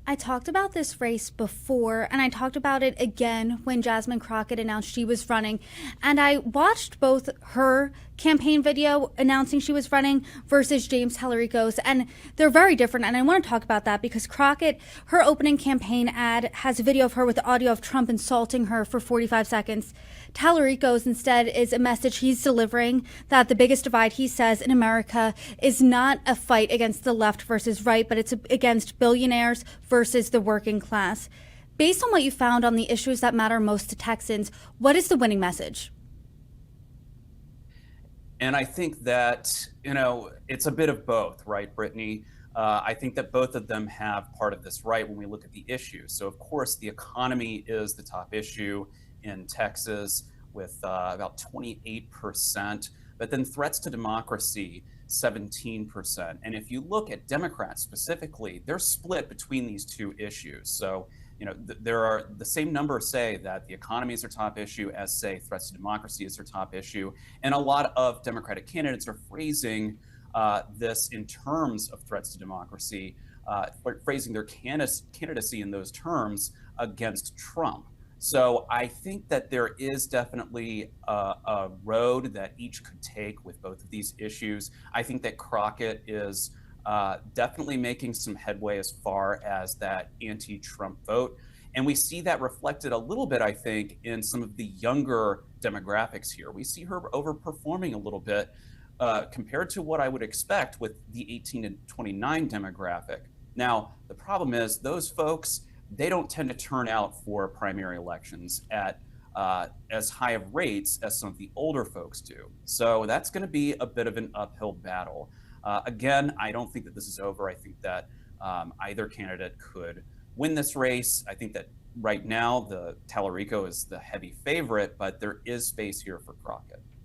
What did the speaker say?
I talked about this race before, and I talked about it again when Jasmine Crockett announced she was running. And I watched both her campaign video announcing she was running versus James Tallarico's, and they're very different. And I want to talk about that because Crockett, her opening campaign ad has a video of her with audio of Trump insulting her for 45 seconds. Tallarico's instead is a message he's delivering that the biggest divide, he says, in America is not a fight against the left versus right, but it's against billionaires versus the working class. Based on what you found on the issues that matter most to Texans, what is the winning message? And I think that, it's a bit of both, right, Brittany? I think that both of them have part of this right when we look at the issues. So, of course, the economy is the top issue in Texas with about 28%, but then threats to democracy, 17%. And if you look at Democrats specifically, they're split between these two issues. So, there are the same numbers say that the economy is their top issue as say threats to democracy is their top issue. And a lot of Democratic candidates are phrasing this in terms of threats to democracy, phrasing their candidacy in those terms against Trump. So I think that there is definitely a road that each could take with both of these issues. I think that Crockett is definitely making some headway as far as that anti-Trump vote. And we see that reflected a little bit, I think, in some of the younger demographics here. We see her overperforming a little bit compared to what I would expect with the 18 to 29 demographic. Now, the problem is those folks, they don't tend to turn out for primary elections at as high of rates as some of the older folks do. So that's going to be a bit of an uphill battle. Again, I don't think that this is over. I think that either candidate could win this race. I think that right now the Tallarico is the heavy favorite, but there is space here for Crockett.